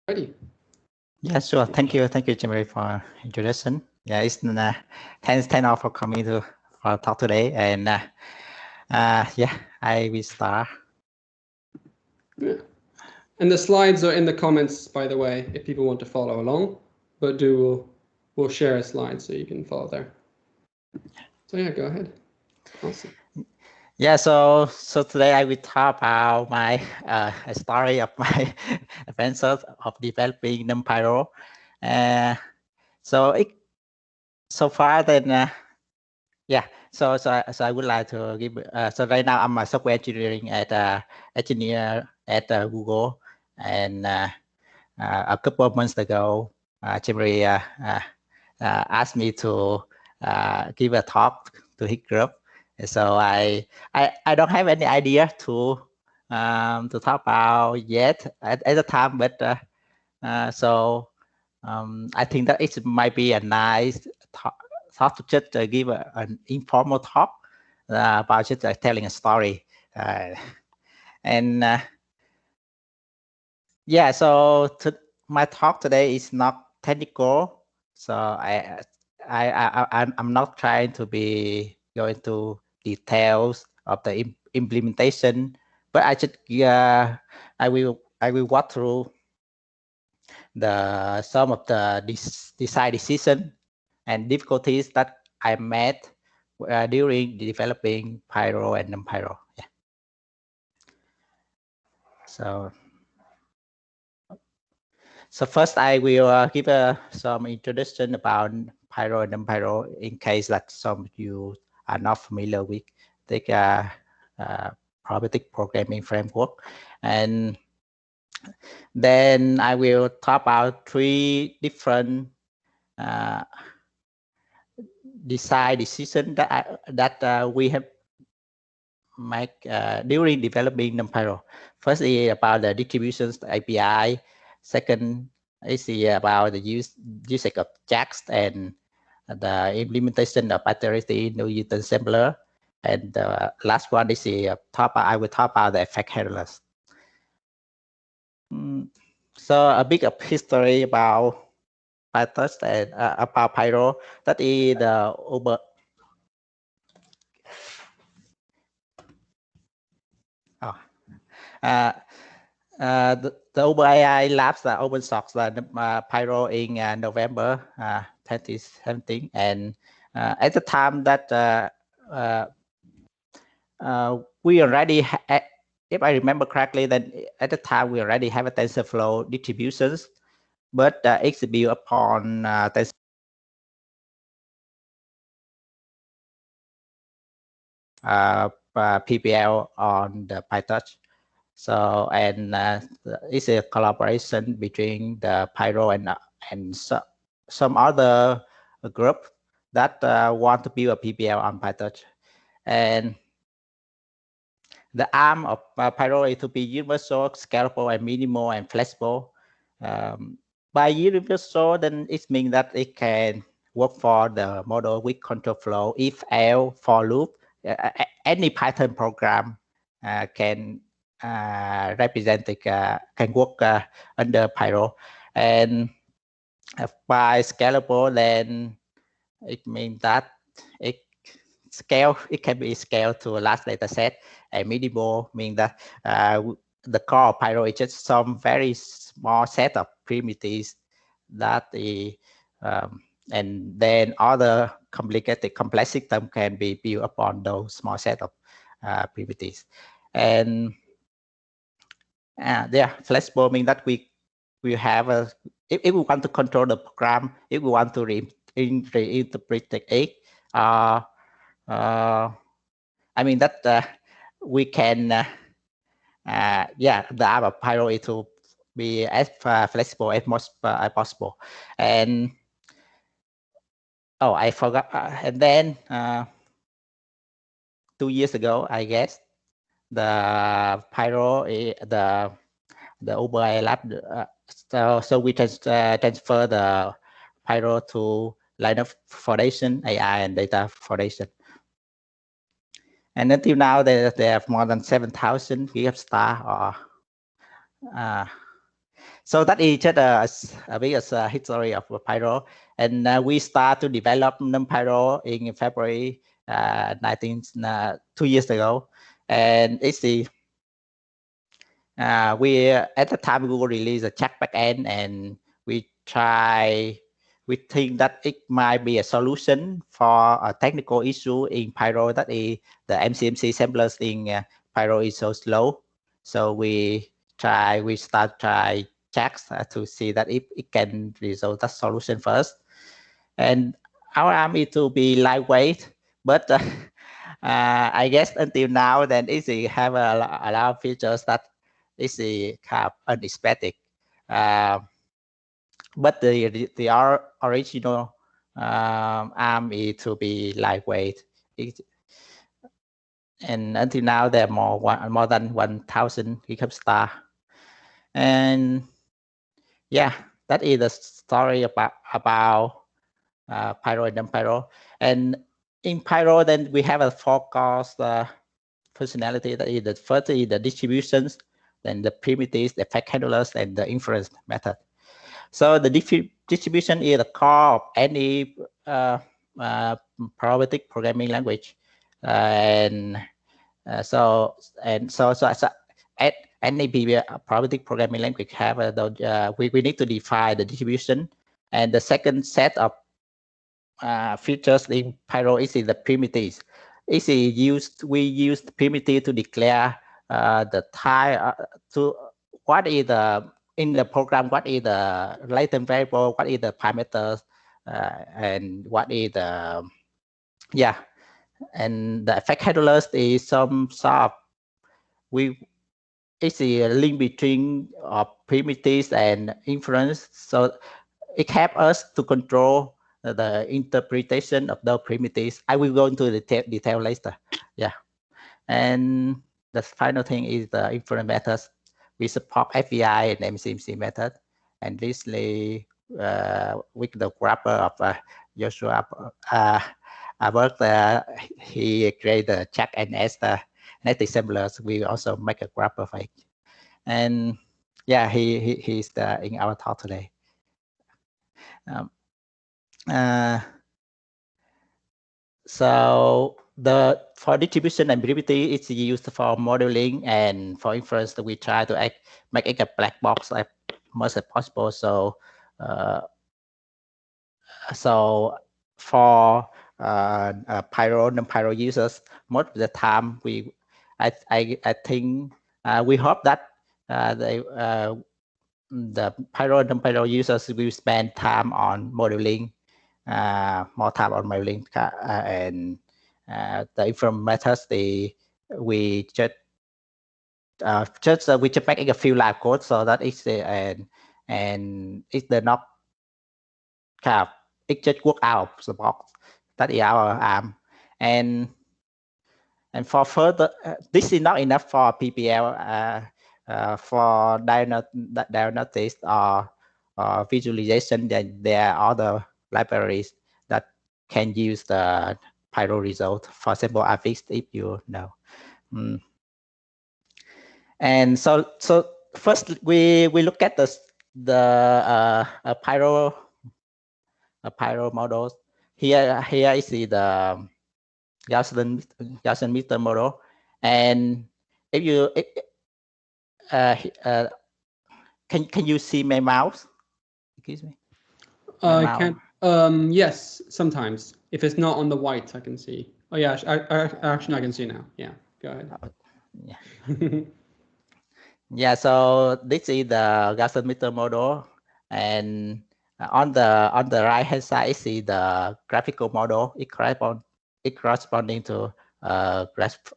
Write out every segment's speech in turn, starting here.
Ready? Yeah, sure. Thank you, Jimmy, for introduction. Yeah, it's 10 off for coming to for talk today, and yeah, I will start. Yeah. And the slides are in the comments, by the way, if people want to follow along. But we'll share a slide so you can follow there. So yeah, go ahead. Awesome. Yeah, so today I will talk about my a story of my adventures of developing NumPyro. So far then yeah. So I would like to give. So right now I'm a software engineering engineer at Google, and a couple of months ago, Jimmy asked me to give a talk to his group. So I don't have any idea to talk about yet at the time, but I think that it might be a nice talk to just give an informal talk about just telling a story, and yeah. So my talk today is not technical, so I'm not trying to be go into details of the implementation, but I just I will walk through some of the design decision and difficulties that I met during developing Pyro and NumPyro. Yeah. So first I will give some introduction about Pyro and NumPyro in case that some of you are not familiar with the probabilistic programming framework. And then I will talk about 3 different design decision that we have make during developing NumPyro. First is about the distributions API. Second is about the usage of jacks and the implementation of iterative Newton assembler. And the last one is I will talk about the effect handlers. So a bit of history about PyTorch and about Pyro. That is the the OpenAI labs open source Pyro in November 2017, and at the time that we already, if I remember correctly, then at the time we already have a TensorFlow distributions, but it's built upon PPL on the PyTorch. So, and it's a collaboration between the Pyro and some other group that want to build a PPL on PyTorch. And the arm of Pyro is to be universal, scalable, and minimal and flexible. By universal, then it means that it can work for the model with control flow, if, else, for loop. Any Python program can represent can work under Pyro. And by scalable, then it means that it can be scaled to a large data set. And minimal means that the core of Pyro is just some very small set of primitives that and then other complicated complex system can be built upon those small set of primitives. And they are flexible, means that we have a, if we want to control the program, if we want to reinterpret it, I mean that we can, yeah, the app of Pyro is to be as flexible as possible. And oh, I forgot. And then 2 years ago, I guess, the Pyro, the OpenAI lab, so we transfer the Pyro to Linux Foundation, AI and Data Foundation. And until now, they have more than 7,000 GitHub star. So that is just a bit of history of Pyro, and we start to develop NumPyro in February 2 years ago, and it's the we at the time we will release a check backend, and we think that it might be a solution for a technical issue in Pyro, that is the MCMC samplers in Pyro is so slow. So we start try checks to see that if it can resolve that solution first. And our arm is to be lightweight, but I guess until now then it have a lot of features that is kind of unexpected. But the original arm is to be lightweight. And until now there are more than 1,000 GitHub star. And yeah, that is the story about Pyro and NumPyro. And in Pyro, then we have a forecast functionality. That is the first is the distributions, then the primitives, the effect handlers, and the inference method. So the distribution is the core of any probabilistic programming language, and so at any probabilistic programming language have we need to define the distribution, and the second set of features in Pyro is the primitives. We use the primitive to declare the type to what is the in the program, what is the latent variable, what is the parameters, and what is the and the effect handlers is some sort of it's a link between primitives and inference, so it helps us to control the interpretation of those primitives. I will go into the detail later. Yeah, and the final thing is the inference methods. We support FBI and MCMC method, and recently with the wrapper of Joshua I worked he created the check and Esther native samplers. We also make a wrapper for it, and yeah, he's in our talk today. So for distribution and primitive, it's used for modeling, and for inference, we try to make it a black box as much as possible. So for Pyro and Pyro users, most of the time I think we hope that the Pyro and Pyro users will spend time on modeling, more time on modeling, and the inference methods. We just make a few live code so that it's and it does not kind of it just work out of the box. That is our arm, and for further, this is not enough for PPL. For diagnostics or visualization, then there are other libraries that can use the Pyro result. For example, Affix, if you know. And so first we look at the Pyro models. Here is the Gaussian meter model, and if you can you see my mouse? Excuse me. I can't. Yes, sometimes. If it's not on the white, I can see. Oh yeah, actually I can see now. Yeah, go ahead. Yeah. Yeah. So this is the Gaussian meter model, and on the right hand side is the graphical model. It corresponding to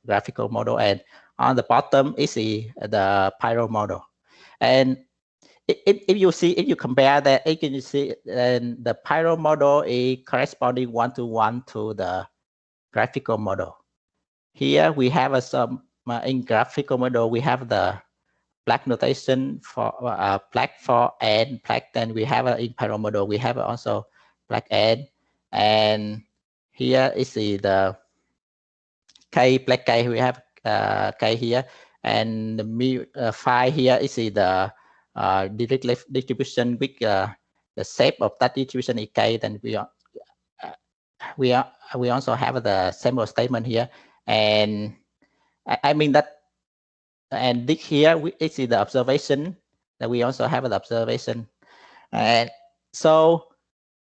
graphical model, and on the bottom is the Pyro model. And if you compare that, you can see the Pyro model is corresponding one-to-one to the graphical model. Here we have some in graphical model we have the black notation for black for n black. Then we have in Pyro model we have also black n, and here is the k black k. We have k here, and the phi here is the directly distribution with the shape of that distribution ek, then we also have the sample statement here, and I mean that, and this here is the observation that we also have the observation, and so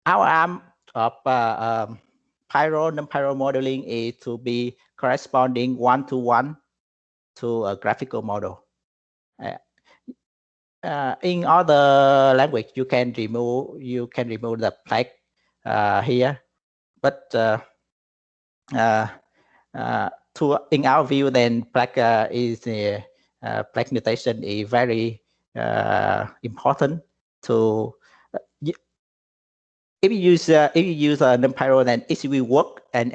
our arm of pyro NumPyro modeling is to be corresponding one-to-one to a graphical model. In other language, you can remove the flag here, but in our view, then flag flag notation is very important to. If you use NumPyro, then it will work, and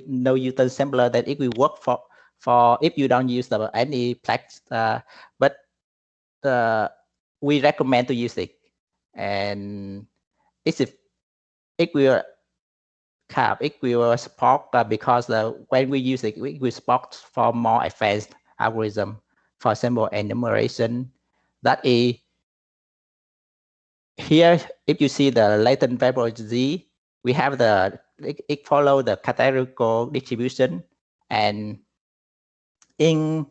no Newton sampler, then it will work for if you don't use any flags. But we recommend to use it, and it will support because when we use it, we will support for more advanced algorithm, for example, enumeration. That is here. If you see the latent variable z, we have it follow the categorical distribution, and in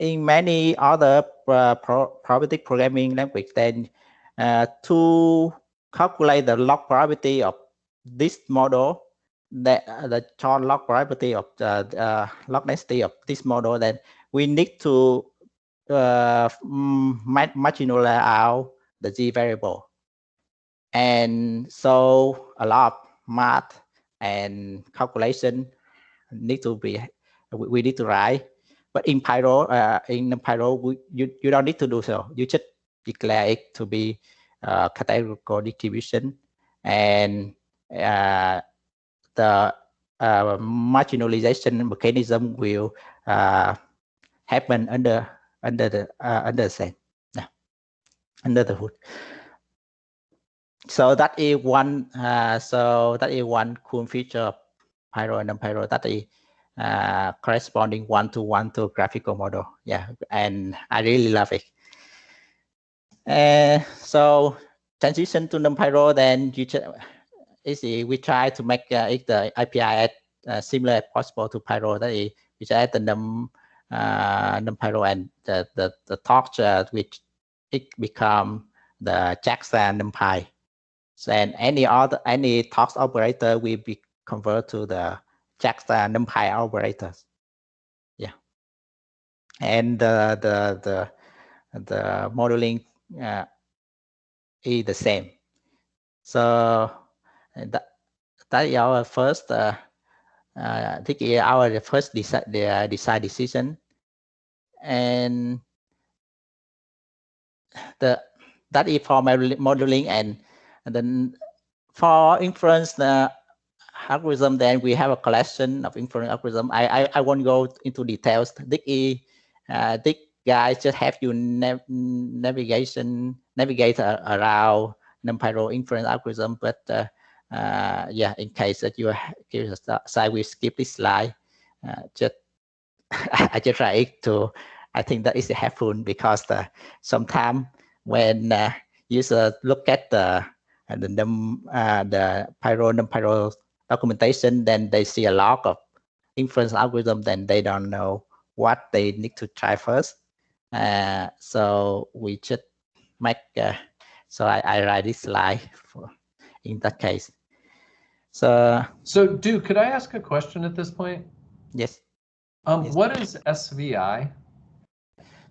many other probability programming language, then to calculate the log probability of this model, the Chon log probability of the log density of this model, then we need to marginalize out the z variable, and so a lot of math and calculation need to be, we need to write. But in Pyro, you don't need to do so. You just declare it to be categorical distribution, and the marginalization mechanism will happen under the same, under the hood. So that is one. Cool feature of Pyro and NumPyro, that is corresponding one-to-one to graphical model. Yeah, and I really love it. So transition to NumPyro, then we try to make the API similar as possible to Pyro. That is, we add the NumPyro and the torch, which it become the JAXA NumPy. So, and any torch operator will be converted to the JAXA NumPy operators. Yeah, and the modeling is the same. So that is our first this is our first design decision, and that is for modeling, and then for inference algorithm, then we have a collection of inference algorithm. I won't go into details. This guys just have you navigate around NumPyro inference algorithm, but yeah, in case that you are curious, so I will skip this slide. Just I just try to. I think that is helpful because sometimes when users look at the Pyro NumPyro documentation, then they see a lot of inference algorithm, then they don't know what they need to try first. So we just make. So I write this slide in that case. So Duke, could I ask a question at this point? Yes. Yes. What is SVI?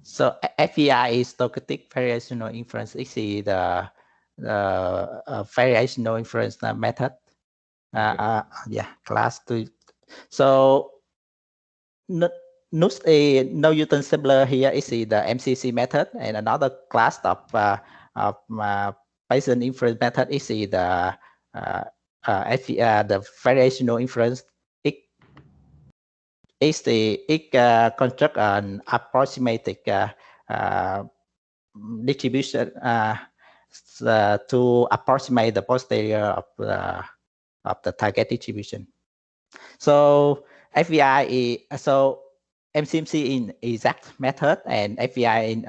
So SVI is stochastic variational inference. It's the variational inference method. Yeah, class 2. So no Newton sampler here is the MCC method, and another class of Bayesian inference method is the variational inference. It construct an approximated distribution to approximate the posterior of the target distribution. So FVI is MCMC in exact method and FVI in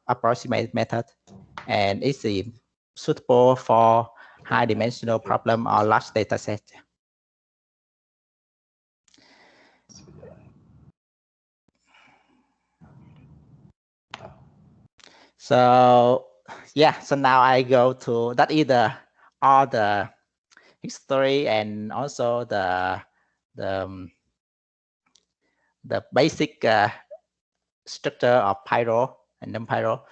approximate method, and it's suitable for high-dimensional problem or large data set. So yeah, so now I go to that is all the history and also the basic structure of pyro and NumPyro.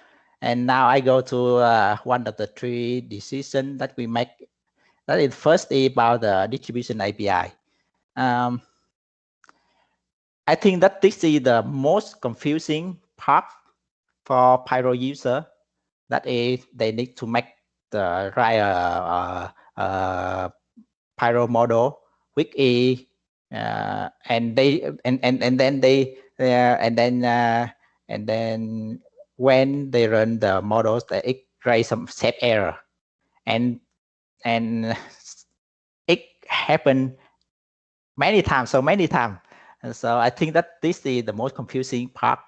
And now I go to one of the three decisions that we make. That is first about the distribution API. I think that this is the most confusing part for pyro user. That is, they need to make the right pyro model, which is and then when they run the models, it raise some set error, and it happened many times, and so I think that this is the most confusing part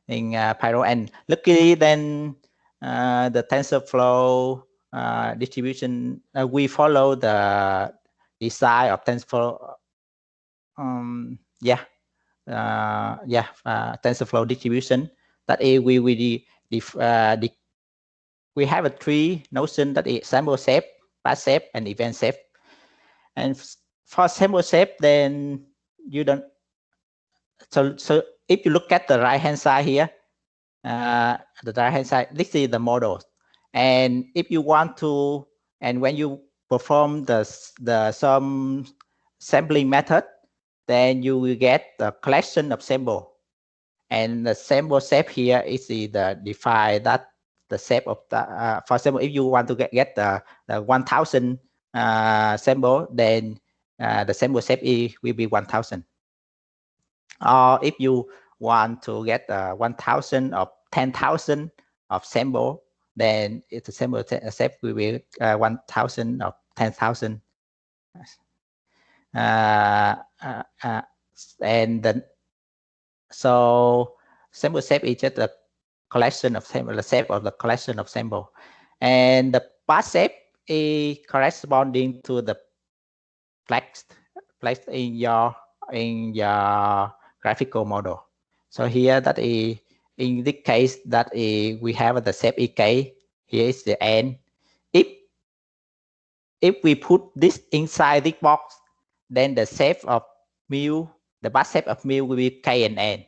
in pyro. And luckily then the TensorFlow distribution, we follow the design of TensorFlow. TensorFlow distribution. That is, we have a three notion, that is sample shape, path shape, and event shape. And for sample shape, then you don't. So if you look at the right hand side here, the right hand side, this is the model. And if you want to, and when you perform some sampling method, then you will get the collection of sample. And the sample shape here is the define that the shape of the, for example, if you want to get the 1000 sample, then the sample shape will be 1000. Or if you want to get 1000 or 10,000 of sample, then it's a sample shape will be 1000 or 10,000. And then so sample shape is just a collection of sample, the shape of the collection of sample, and the path shape is corresponding to the place in your graphical model. So here, that is, in this case, that is, we have the shape ek. Here is the n. If we put this inside this box, then the shape of mu, the path shape of mu will be k and n.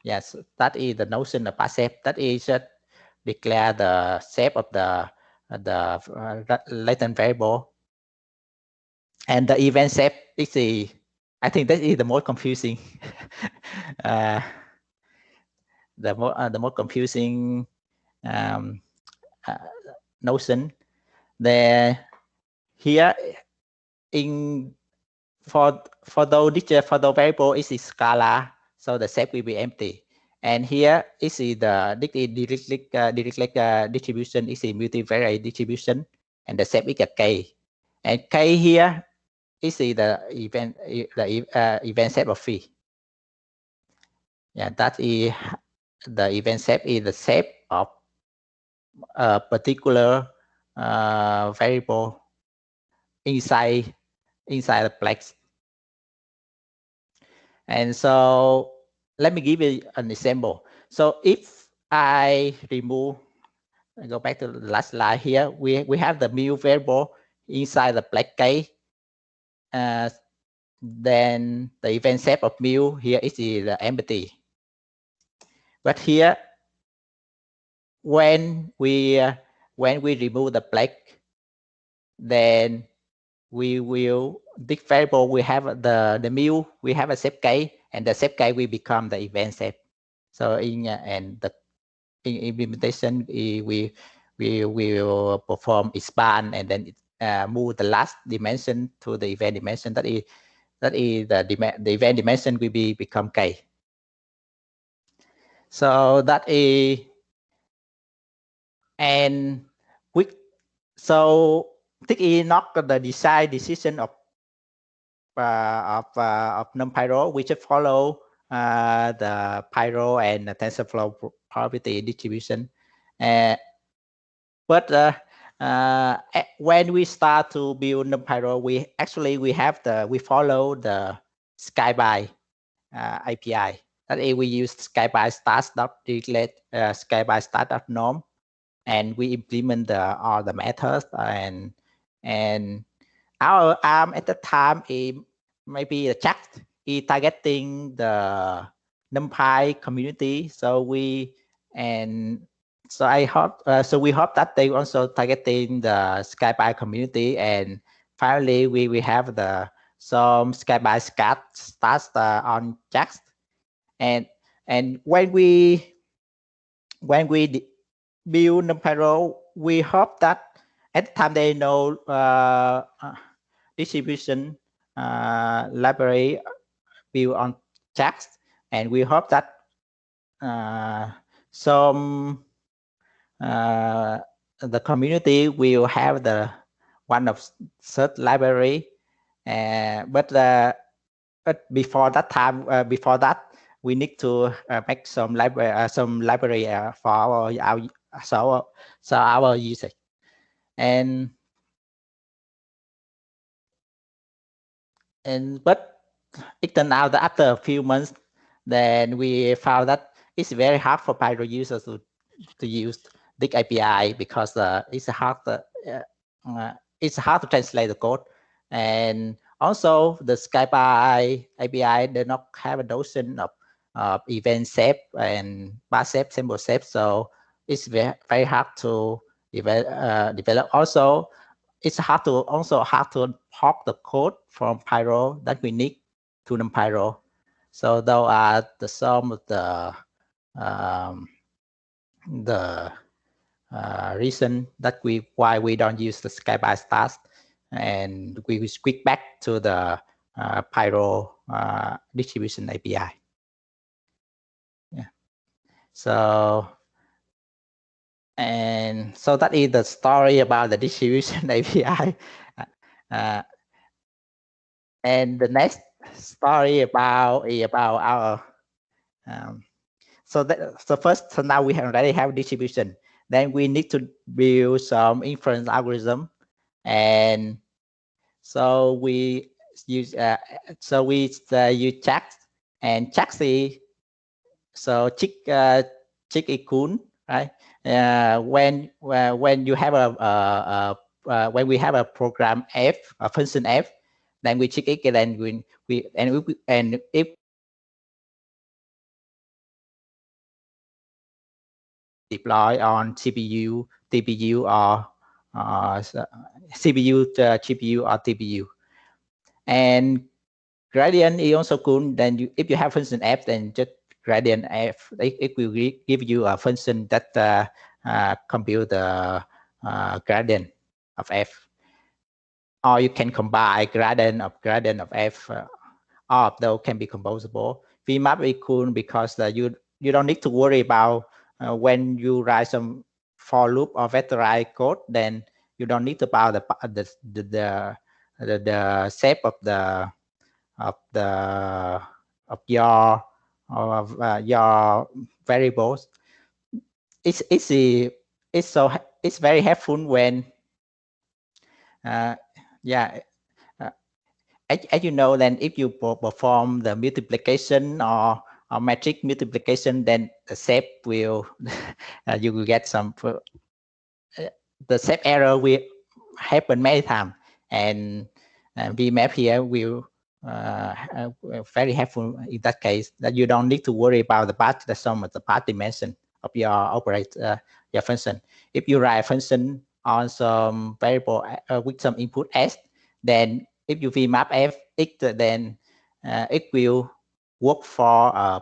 Yes, that is the notion of path shape. That is just declare the shape of the latent variable. And the event shape is I think that is the most confusing. The more confusing notion. Here for the variable is scalar, so the shape will be empty. And here is the dirichlet distribution is a multivariate distribution, and the shape is a k. And k here is the event shape of phi. Yeah, that is the event shape is the shape of a particular variable inside the place. And so let me give you an example. So if I go back to the last slide here, we have the mu variable inside the black k. Then the event shape of mu here is the empty. But here, when we remove the black, then we will, this variable we have the mu, we have a shape k, and the shape k will become the event shape. So in implementation, we will perform expand and then move the last dimension to the event dimension. That is the event dimension will become k. So that is, and so this is not the design decision of NumPyro, we just follow the pyro and the TensorFlow probability distribution. But when we start to build NumPyro, we follow the Skyby API. That is, we use Skyby start.declare Skyby start.norm, and we implement all the methods and our arm at the time maybe the chat is targeting the NumPy community. So we hope that they also targeting the Skyby community, and finally we have some Skyby starts on chats, and when we build NumPyro, we hope that at the time they know distribution library built on chats, and we hope that the community will have the one of such library, but before that time, we need to make some library for our users. But it turned out that after a few months, then we found that it's very hard for Pyro users to use this API, because it's hard to translate the code, and also the Skyby API does not have a notion of event shape and bar shape, symbol shape, so it's very hard to develop. Also, it's hard to port the code from Pyro that we need to NumPyro. So those are some of the reason that why we don't use the Skyby stars, and we will switch back to the Pyro distribution API. Yeah. So that is the story about the distribution API. And the next story about our so now we already have distribution. Then we need to build some inference algorithm, and so we use checks, and checks so check equal, right? When you have when we have a program f, a function f, then we check it, and if deploy on CPU, TPU, or CPU, GPU, or TPU. And gradient is also cool. Then if you have function f, then just gradient f, it will give you a function that compute the gradient of f. Or you can combine gradient of f. All of those can be composable. VMAP is cool because you don't need to worry about when you write some for loop or vectorized code, then you don't need to about the shape of your variables. It's very helpful when as you know, then if you perform the multiplication or matrix multiplication, then the shape will you will get some the shape error will happen many times, and VMAP here will very helpful in that case, that you don't need to worry about the sum of the part dimension of your operator, your function. If you write a function on some variable with some input s, then if you VMAP f x, then it will work for a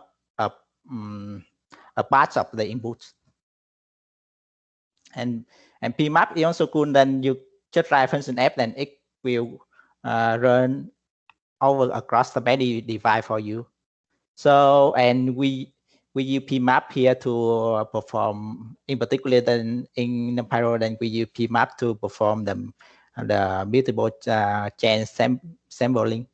part of the inputs. And PMAP is also cool. Then you just write function f, then it will run over across the many device for you. So, and we use PMAP here to perform, in particular, then in NumPyro, then we use PMAP to perform the multiple chain sampling.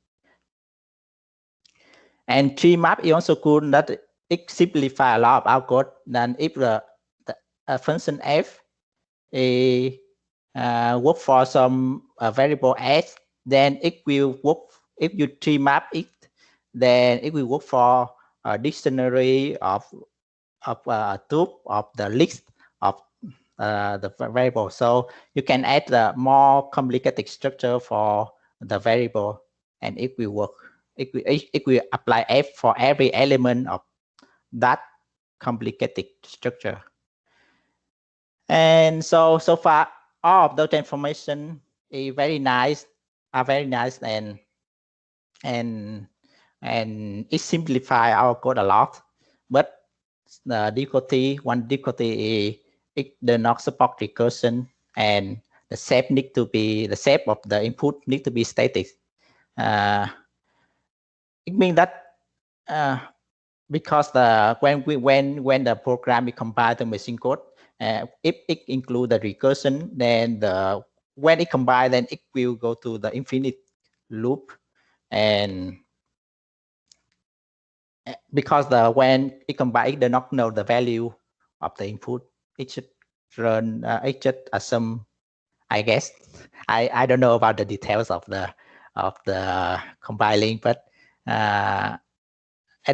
And tree map is also cool that it simplify a lot of our code. Then if the function f work for some variable s, then it will work. If you tree map it, then it will work for a dictionary of tube of the list of the variable. So you can add the more complicated structure for the variable, and it will work. It will apply f for every element of that complicated structure. And so far, all of those information is very nice, and it simplify our code a lot. But the one difficulty is it does not support recursion, and the shape of the input need to be static. It means that because when the program is compiled to machine code, if it includes the recursion, then when it combines, then it will go to the infinite loop. And because when it combines, it does not know the value of the input, it should run it just assume, I guess. I don't know about the details of the compiling, but at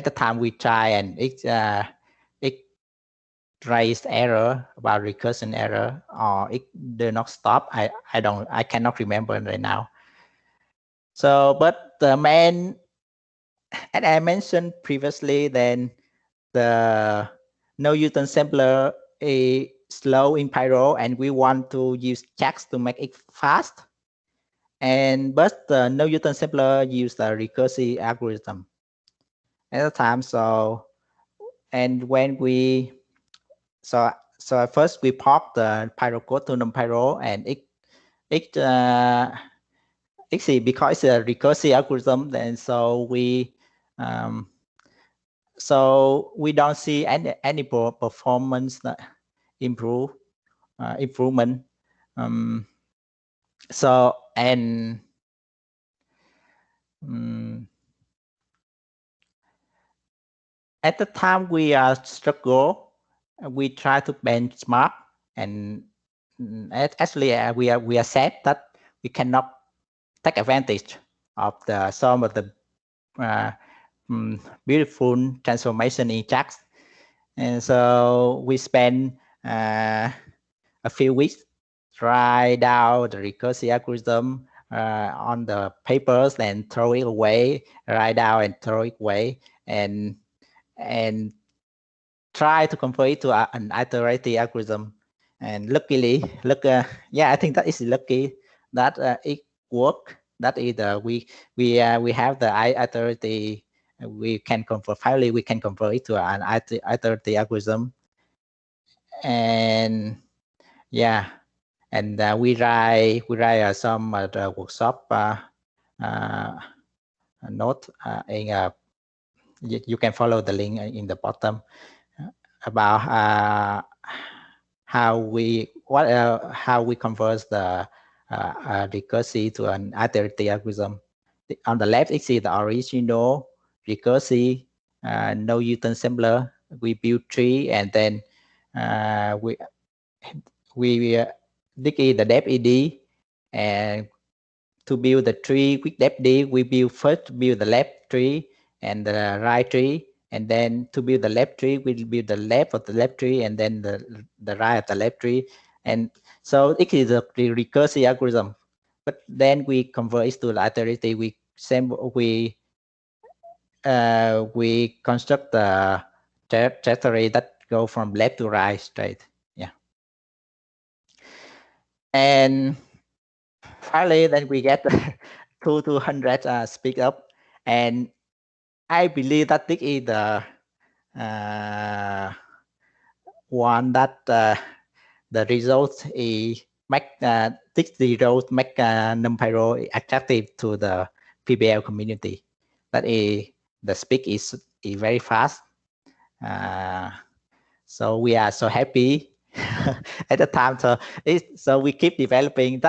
the time we try, and it raised error about recursion error, or it did not stop. I cannot remember right now. So, but the main, as I mentioned previously, then the no Newton sampler is slow in Pyro, and we want to use checks to make it fast. But the no Newton sampler use the recursive algorithm at the time. So, and when we so at first we port the Pyro code to NumPyro, and it see, because it's a recursive algorithm, then so we don't see any performance improvement. At the time we struggle, we try to benchmark, and actually we are sad that we cannot take advantage of some of the beautiful transformation in JAX. And so we spend a few weeks try down the recursive algorithm on the papers, and throw it away, write down and throw it away, and try to convert it to an iterative algorithm. And luckily, I think that is lucky that it worked. That is we have the iterative. We can convert finally. We can convert it to an iterative algorithm, and yeah, and we write some the workshop note in you can follow the link in the bottom about how we convert the recursive to an iterative algorithm. On the left, you see the original recursive no Newton sampler. We build tree, and then we dig in the depth ed, and to build the tree with depth ed, we first build the left tree and the right tree, and then to build the left tree, we build the left of the left tree, and then the right of the left tree. And so it is a recursive algorithm. But then we convert it to the iterative. We construct the trajectory that go from left to right straight. Yeah. And finally, then we get 200 speak up, and I believe that this is the one that the result is make this result make NumPyro attractive to the PBL community. That is, the speed is very fast. So we are so happy at the time. So we keep developing.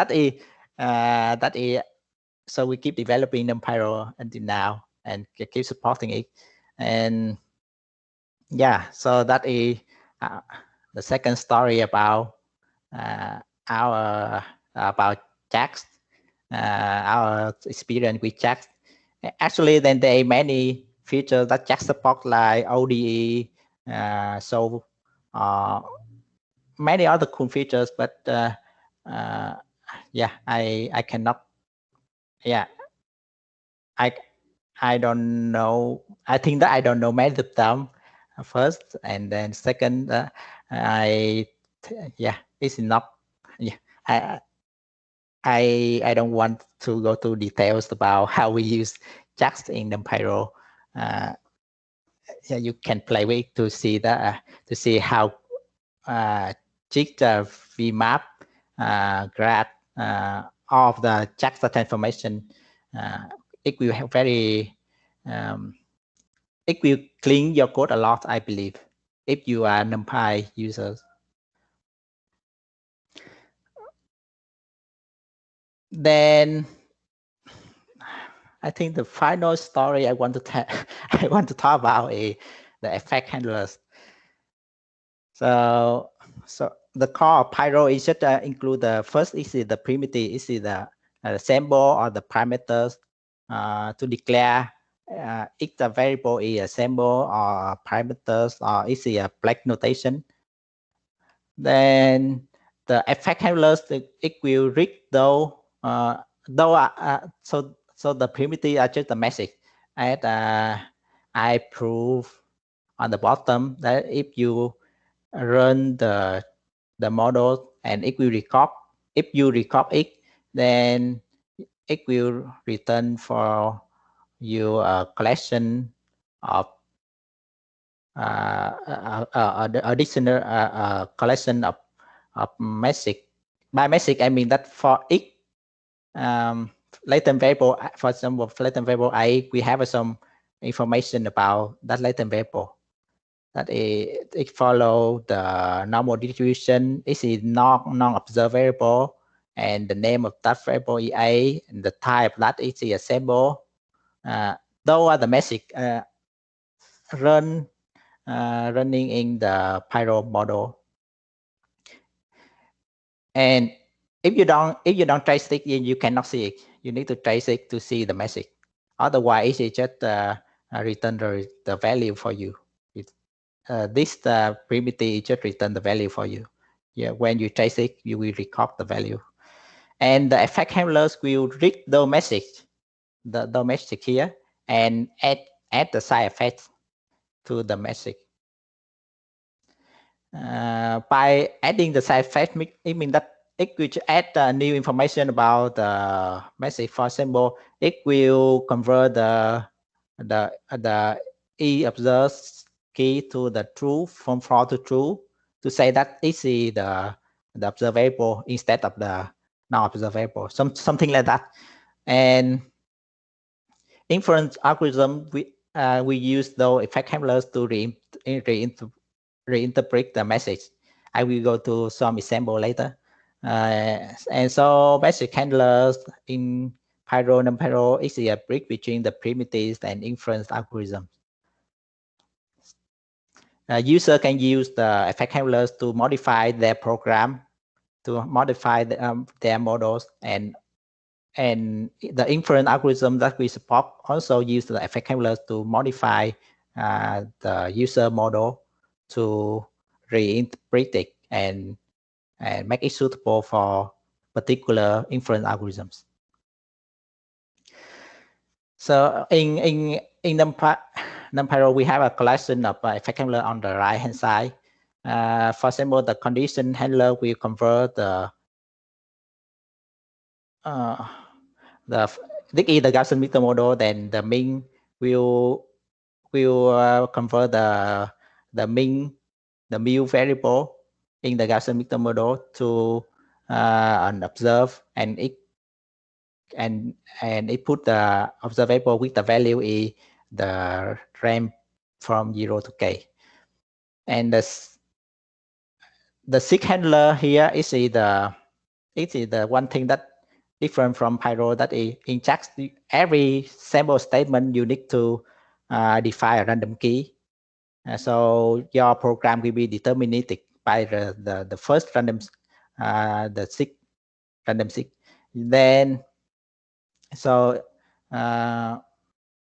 So we keep developing NumPyro until now, and keep supporting it. And yeah, so that is the second story about our about JAX, our experience with JAX. Actually, then there are many features that JAX support, like ODE, so many other cool features. But yeah, I cannot. Yeah, I don't know. I think that I don't know many of them first, and then second, yeah, it's not. Yeah, I don't want to go to details about how we use JAX in NumPyro. Yeah, you can play with to see that to see how check the VMAP, graph, all of the JAX transformation. It will have very it will clean your code a lot, I believe, if you are NumPy users. Then I think the final story I want to I want to talk about is the effect handlers. So the core of Pyro is just include the first is the primitive, is the symbol or the parameters to declare if the variable is a symbol or parameters or is a black notation. Then the effect handlers, it will read though so the primitive are just the message. And I prove on the bottom that if you run the model and it will record, if you record it, then it will return for you a collection of additional collection of message. By message, I mean that for each latent variable, for example, for latent variable I, we have some information about that latent variable. That it follow the normal distribution. It is non-observed variable, and the name of that variable is A, and the type that is a symbol. Those are the message running in the Pyro model. And if you don't trace it, you cannot see it. You need to trace it to see the message. Otherwise, it just return the value for you. This primitive just return the value for you. Yeah, when you trace it, you will record the value. And the effect handlers will read the message, the message here, and add the side effects to the message. By adding the side effect, it means that it will add new information about the message. For example, it will convert the e observed key to the true, from false to true, to say that it is the observable instead of the non-observable, something like that. And inference algorithm, we use those effect handlers to reinterpret the message. I will go to some example later. And so message handlers in Pyro and NumPyro is a bridge between the primitives and inference algorithms. User can use the effect handlers to modify their program, to modify their models, and the inference algorithm that we support also use the effect handlers to modify the user model to reinterpret it and make it suitable for particular inference algorithms. So in NumPyro, we have a collection of effect handler on the right hand side. For example, the condition handler will convert the this is the Gaussian mixture model. Then the min will convert the mu variable in the Gaussian mixture model to an observed, and it put the observable with the value is the range from 0 to k. And the seek handler here is the one thing that different from pyro that injects every sample statement you need to define a random key. So your program will be deterministic by the first random the seek random seek. Then so to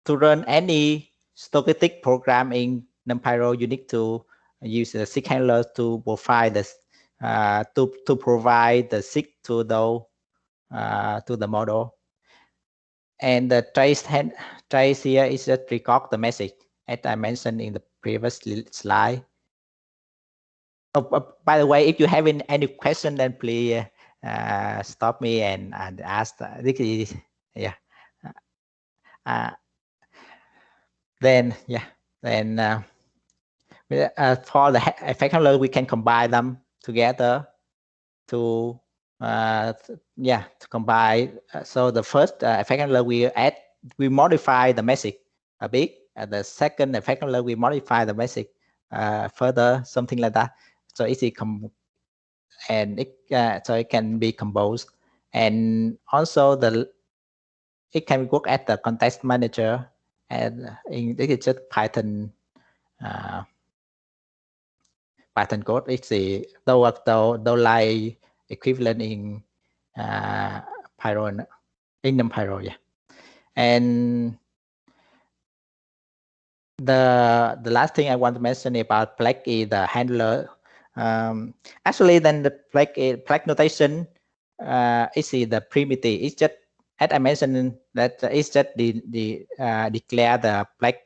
run any stochastic program in NumPyro, you need to use the seek handler to provide the to provide the seek to the model. And the trace here is just record the message, as I mentioned in the previous slide. Oh, by the way, if you have any question, then please stop me and ask. This is then for the effect handler, we can combine them together to combine. So the first effect handler we modify the message a bit. The second effect handler we modify the message further, something like that. So so it can be composed, and also it can work as the context manager, and this is just Python code. It's the though like equivalent in Pyro in NumPyro, yeah. And the last thing I want to mention about Plex is the handler. Actually, then the Plex notation is the primitive. It's just, as I mentioned, that it's just declare the Plex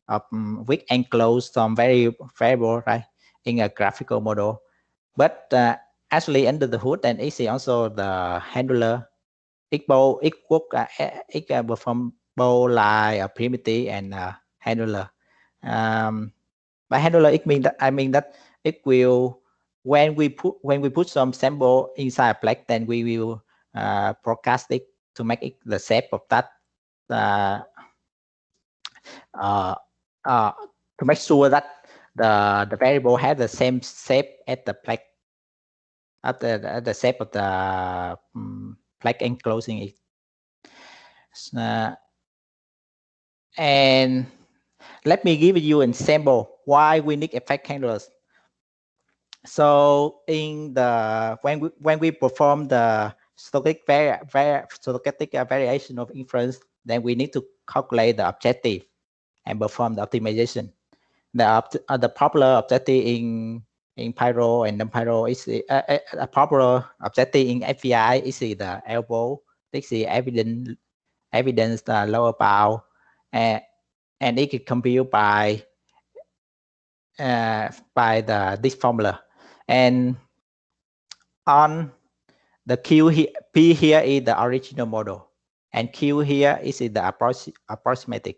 of with enclosed some variable, right, in a graphical model. But actually under the hood, and it's also the handler. It perform both like a primitive and handler. By handler, it means that it will, when we put some sample inside a Plex, then we will broadcast it to make it the shape of that to make sure that the variable has the same shape as the Plex, at the shape of the Plex enclosing it. And let me give you an example why we need effect handlers. So in the when we perform the stochastic variation of inference, then we need to calculate the objective and perform the optimization. The popular objective in Pyro and NumPyro is a popular objective in FVI is the elbow. This is evidence the lower bound, and it can compute by this formula. And on the Q here, P here is the original model, and Q here is the approximate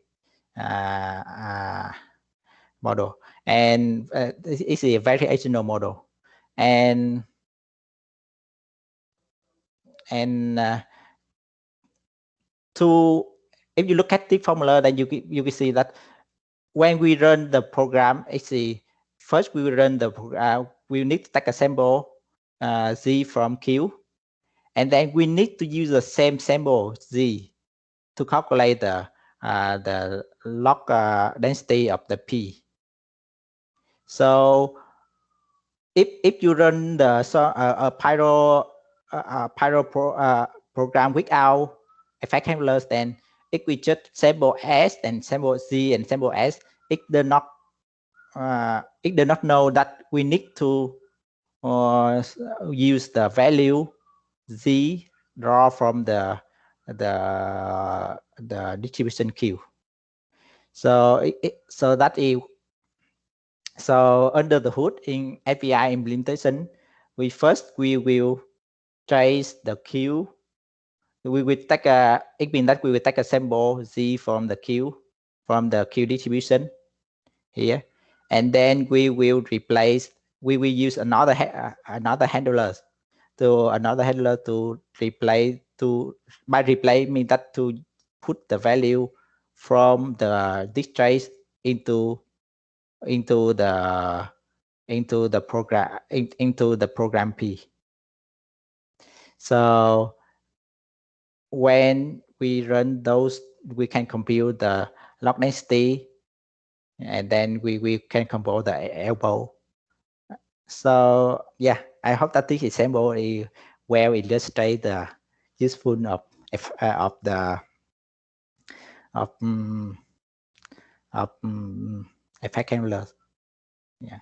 model, and it's a variational model. And if you look at the formula, then you can see that when we run the program, first we will run the program. We need to take a sample Z from Q, and then we need to use the same sample Z to calculate the log density of the P. So if you run the Pyro program without effect handlers, then if we just sample S and sample Z and sample S, it does not know that we need to use the value Z draw from the distribution Q. So so under the hood in API implementation, we will trace the Q. We will take it means that we will take a sample Z from the Q distribution here, and then we will use another handler to replace means that to put the value from this trace into the program P. So when we run those, we can compute the log density, and then we can compute the elbow. So yeah, I hope that this example is well illustrate the usefulness of the effect handlers. Yeah.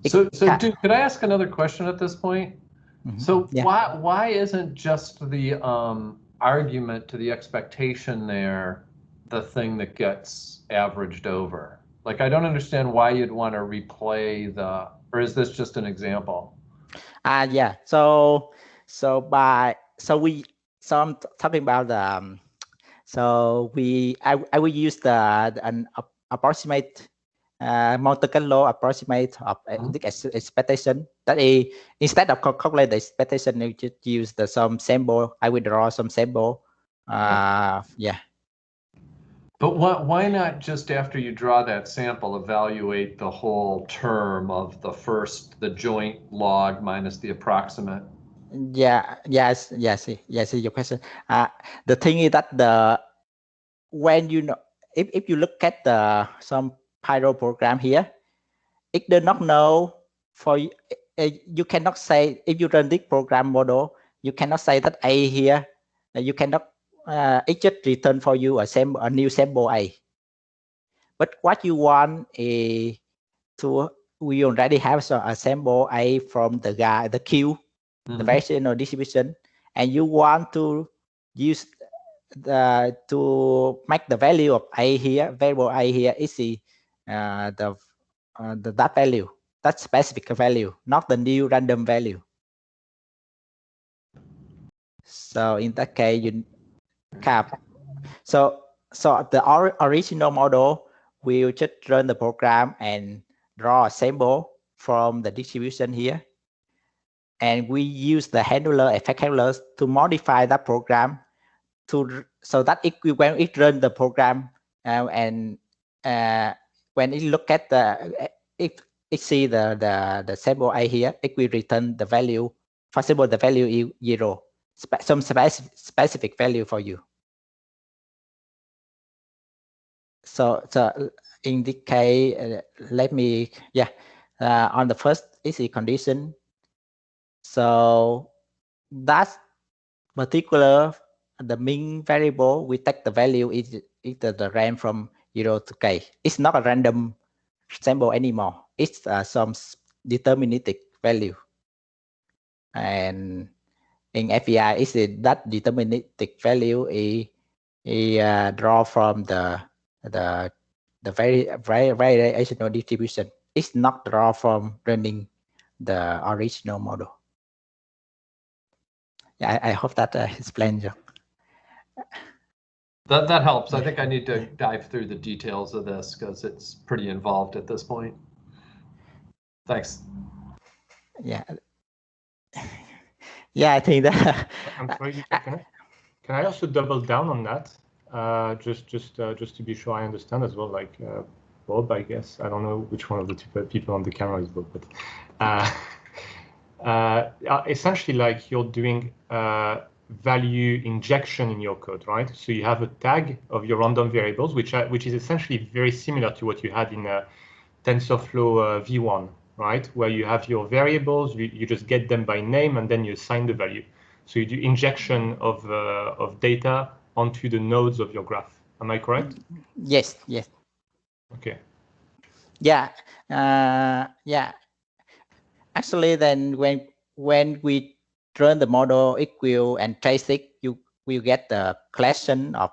So Duke, could I ask another question at this point? Mm-hmm. So yeah. why isn't just the argument to the expectation there the thing that gets averaged over? Like, I don't understand why you'd want to replay the, or is this just an example? Yeah. So I'm talking about the I will use an approximate Monte Carlo approximate of the expectation. That is, instead of calculate the expectation, you just use some sample. I will draw some sample. Yeah. But why not just after you draw that sample, evaluate the whole term of the joint log minus the approximate? Yeah. Yes. Your question. The thing is that when you know, if you look at some pyro program here, it does not know for you cannot say, if you run this program model, you cannot say that A here, you cannot it just return for you a new sample A. But what you want is we already have a sample A from the Q, the variational distribution, and you want to use to make the value of A here, variable A here is that value, that specific value, not the new random value. So in that case, you cap. So the original model will just run the program and draw a sample from the distribution here, and we use the effect handlers to modify that program so that when it run the program and when it look at if it see the sample A here, it will return the value. For example, the value is 0, some specific value for you. So in this case, let me on the first easy condition. So that's particular the mean variable, we take the value is the range from 0 to k. It's not a random sample anymore. It's some deterministic value. And in FEI, is that deterministic value is draw from the variational distribution. It's not draw from running the original model. Yeah, I hope that explains you. That helps. I think I need to dive through the details of this because it's pretty involved at this point. Thanks. Yeah. Yeah, I think that. I'm sorry, can I also double down on that? Just to be sure I understand as well, like Bob, I guess. I don't know which one of the two people on the camera is Bob, but essentially, like you're doing value injection in your code, right? So you have a tag of your random variables, which is essentially very similar to what you had in TensorFlow V1, right? Where you have your variables, you just get them by name, and then you assign the value. So you do injection of data onto the nodes of your graph. Am I correct? Yes. Okay. Yeah. Yeah. Actually, then when we run the model equal and trace it, you will get the collection of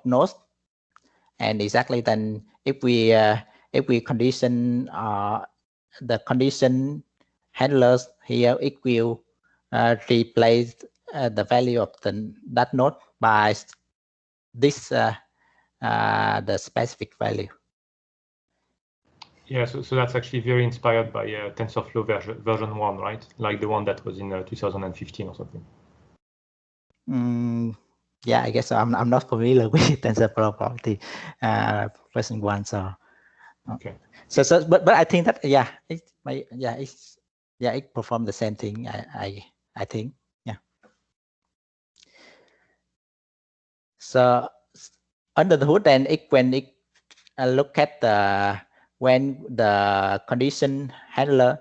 nodes. And exactly then, if we condition the condition handlers here equal replace the value of that node by this the specific value. Yeah, so that's actually very inspired by TensorFlow version 1, right? Like the one that was in 2015 or something. Yeah, I guess I'm not familiar with TensorFlow property version 1, so okay. So but I think that it performed the same thing. I think. Yeah. So under the hood, and when it look at the when the condition handler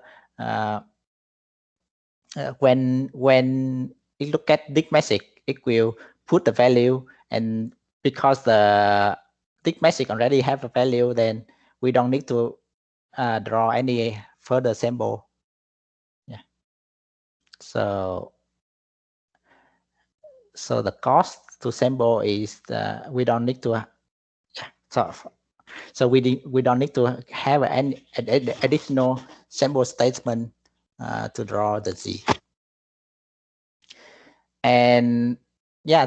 when it look at this message, it will put the value, and because the this message already have a value, then we don't need to draw any further symbol. Yeah. So the cost to symbol is we don't need to. So we don't need to have any additional symbol statement to draw the Z. And yeah,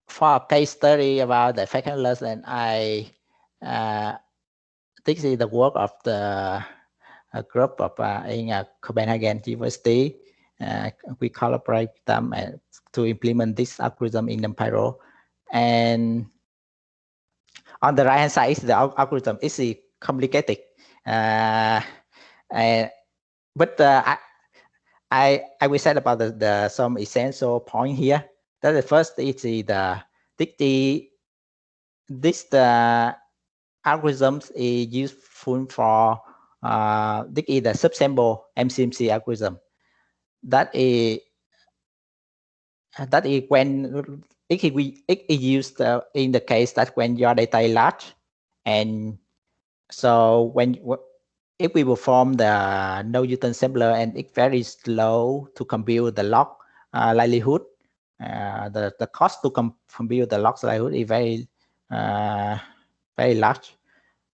for a case study about the effect handlers, and this is the work of the group of in Copenhagen University. We collaborate with them to implement this algorithm in NumPyro. And on the right hand side is the algorithm. It's complicated, but I will say about the some essential point here. That the first is this algorithms is useful for this is the subsample MCMC algorithm. That is when it is used in the case that when your data is large, and so if we perform the no-Newton sampler and it's very slow to compute the log likelihood, the cost to compute the log likelihood is very large.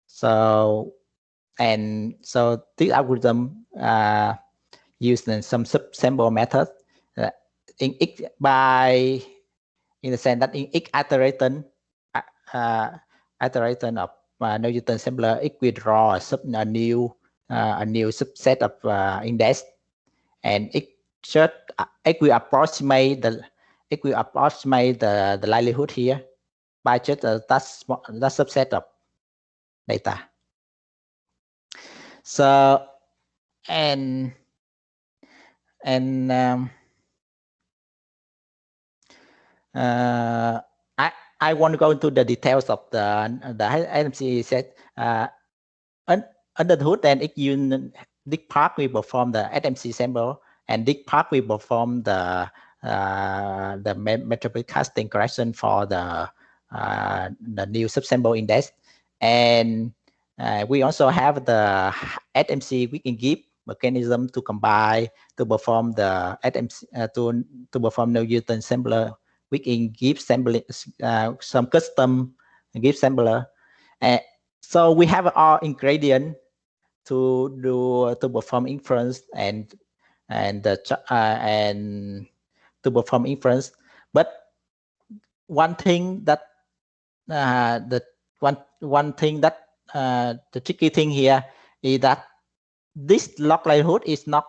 So this algorithm used in some subsample method in the sense that in each iteration of no-Newton sampler, it will draw a new subset of index, and it will approximate the likelihood here by just that subset of data. So I want to go into the details of the NMC set under the hood, and it uses this part we perform the SMC sample, and this part we perform the metric casting correction for the new subsample index, and we also have the SMC we can give mechanism to combine to perform the SMC to perform no-Newton sampler. We can give sampling some custom give sampler. So we have our ingredient to perform inference and to perform inference. But one thing that the tricky thing here is that this log likelihood is not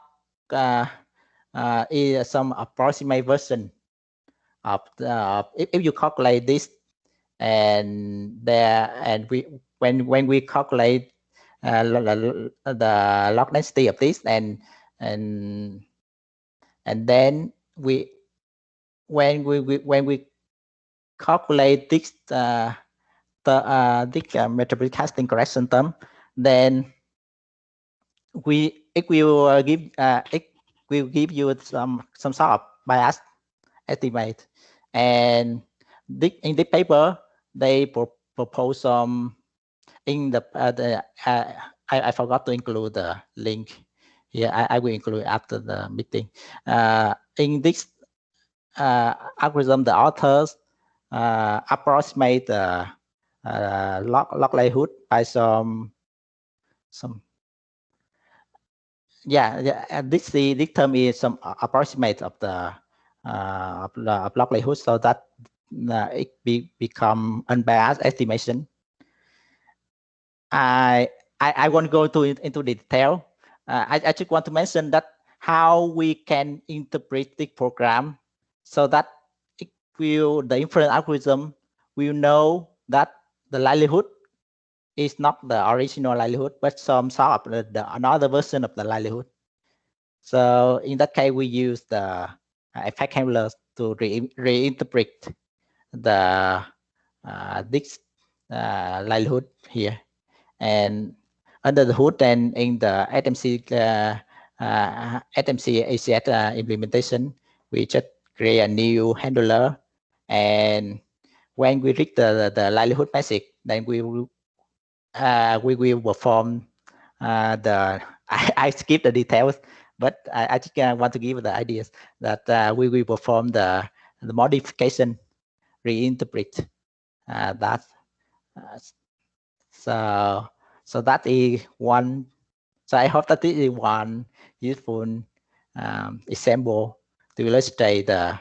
is some approximate version of if you calculate this, and when we calculate the log density of this, and then when we calculate this metric casting correction term, then it will give you some sort of bias estimate. And in the paper they propose some in the I forgot to include the link here. I will include after the meeting. In this algorithm, the authors approximate the log likelihood by some this term is some approximate of the of log likelihood, so that it become unbiased estimation. I won't go into detail. I just want to mention that how we can interpret the program so that the inference algorithm will know that the likelihood is not the original likelihood, but some sort of another version of the likelihood. So in that case, we use the effect handlers to reinterpret the this livelihood here, and under the hood and in the SMC SMC ACS implementation, we just create a new handler, and when we reach the livelihood message, then we will perform the I skip the details, but I just want to give the ideas that we will perform the modification, reinterpret that. So that is one. So I hope that this is one useful example to illustrate the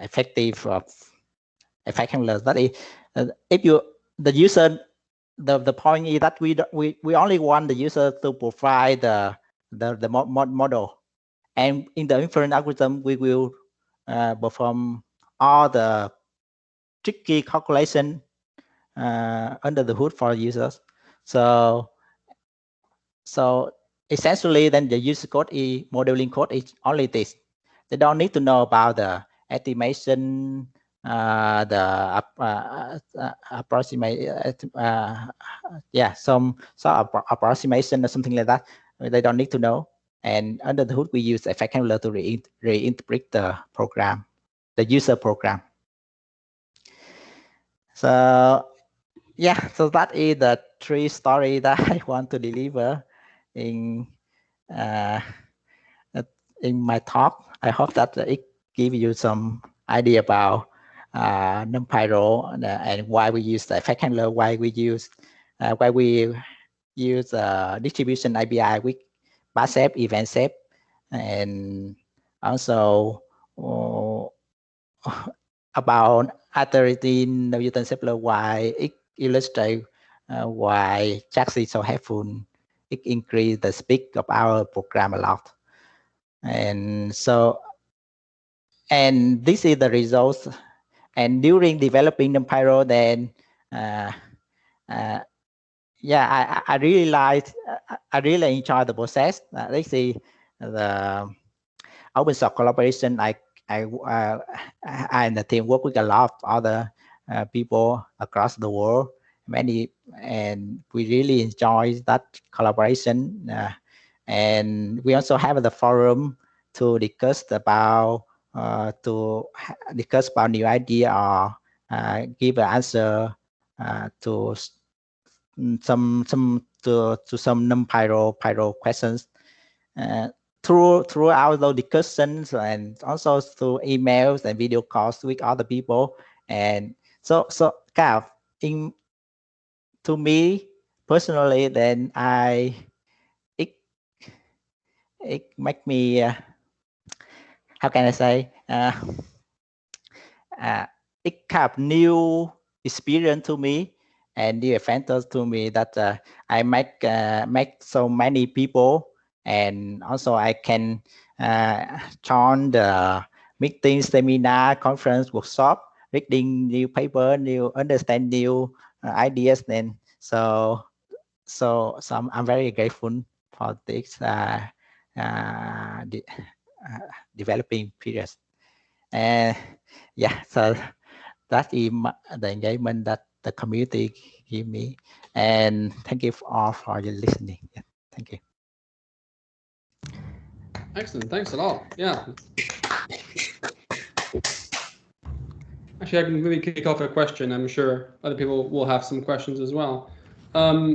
effective of effect handler. That is, if you the user, the point is that we only want the user to provide the model, and in the inference algorithm we will perform all the tricky calculation under the hood for users. So essentially, then the user code is modeling code is only this. They don't need to know about the estimation, the approximate, some approximation or something like that. They don't need to know. And under the hood, we use effect handler to reinterpret the program, the user program. So yeah, so that is the 3 story that I want to deliver in my talk. I hope that it gives you some idea about NumPyro and why we use the effect handler, why we use distribution API with path shape, event shape, and also about iterating Newton Simpler, why it illustrates why Jax is so helpful. It increases the speed of our program a lot. And so, and this is the results. And during developing NumPyro, then I really liked, I really enjoyed the process. Let's see the open source collaboration. I and the team work with a lot of other people across the world, and we really enjoy that collaboration. And we also have the forum to discuss about new idea or give an answer to some NumPyro questions. Throughout those discussions, and also through emails and video calls with other people. And so kind of to me personally, then it make me how can I say it kind of new experience to me and new advantage to me that I make so many people, and also I can join the meeting, seminar, conference, workshop, reading new paper, understand new ideas. Then so I'm very grateful for this developing period. And so that is the engagement that the community give me. And thank you all for your listening. Yeah, thank you. Excellent, thanks a lot. Yeah. Actually, I can really kick off a question. I'm sure other people will have some questions as well.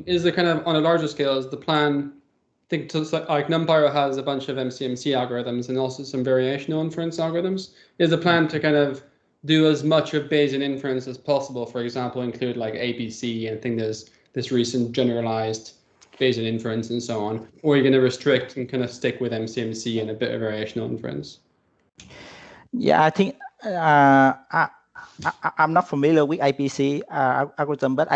Is the kind of on a larger scale, is the plan, I think like NumPyro has a bunch of MCMC algorithms and also some variational inference algorithms. Is the plan to kind of do as much of Bayesian inference as possible? For example, include like ABC, and I think there's this recent generalized Bayesian inference and so on, or are you going to restrict and kind of stick with MCMC and a bit of variational inference? Yeah, I think I'm not familiar with IPC algorithm, but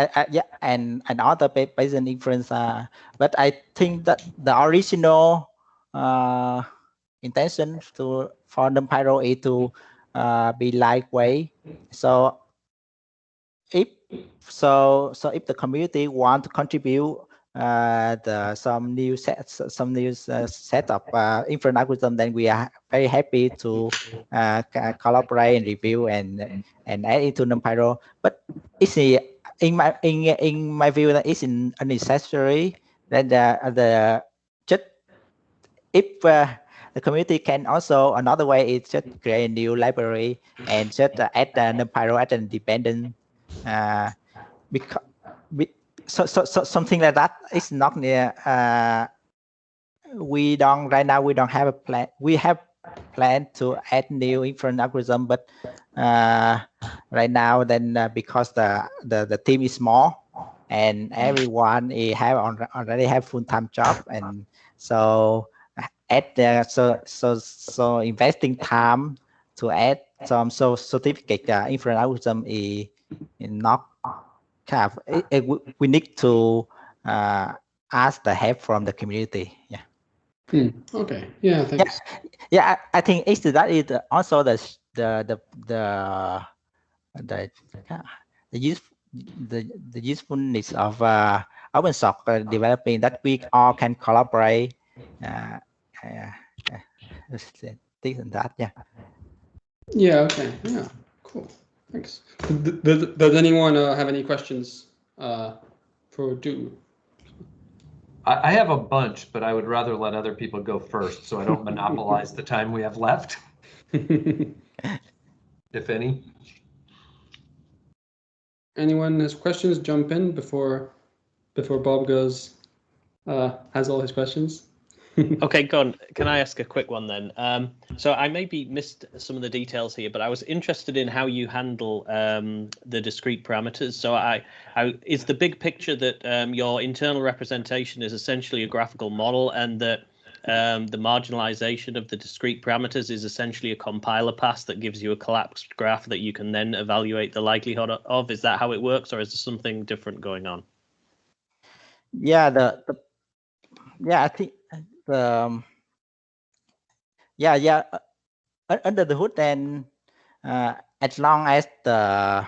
and other Bayesian inference. But I think that the original intention for NumPyro is to be lightweight. So if the community want to contribute some new set of inference algorithm, then we are very happy to collaborate and review and add into NumPyro. But it's in my view that it's unnecessary that the just if the community can also, another way is just create a new library and just add NumPyro as an independent because so something like that is not near. We don't right now. We don't have a plan. We have plan to add new inference algorithm, but right now then because the team is small and everyone already have full-time job, and so so investing time to add some certificate inference algorithm is not kind of, we need to ask the help from the community. Yeah. Okay. Yeah. Thanks. Yeah. I think that is also the usefulness of open source developing, that we all can collaborate. Things and that. Yeah. Yeah. Okay. Yeah. Cool. Thanks. Does anyone have any questions for Du? I have a bunch, but I would rather let other people go first so I don't monopolize the time we have left, if any. Anyone has questions, jump in before Bob goes, has all his questions. Okay, go on. Can I ask a quick one then? So I maybe missed some of the details here, but I was interested in how you handle the discrete parameters. So is the big picture that your internal representation is essentially a graphical model, and that the marginalization of the discrete parameters is essentially a compiler pass that gives you a collapsed graph that you can then evaluate the likelihood of? Is that how it works, or is there something different going on? Yeah, I think under the hood, then as long as our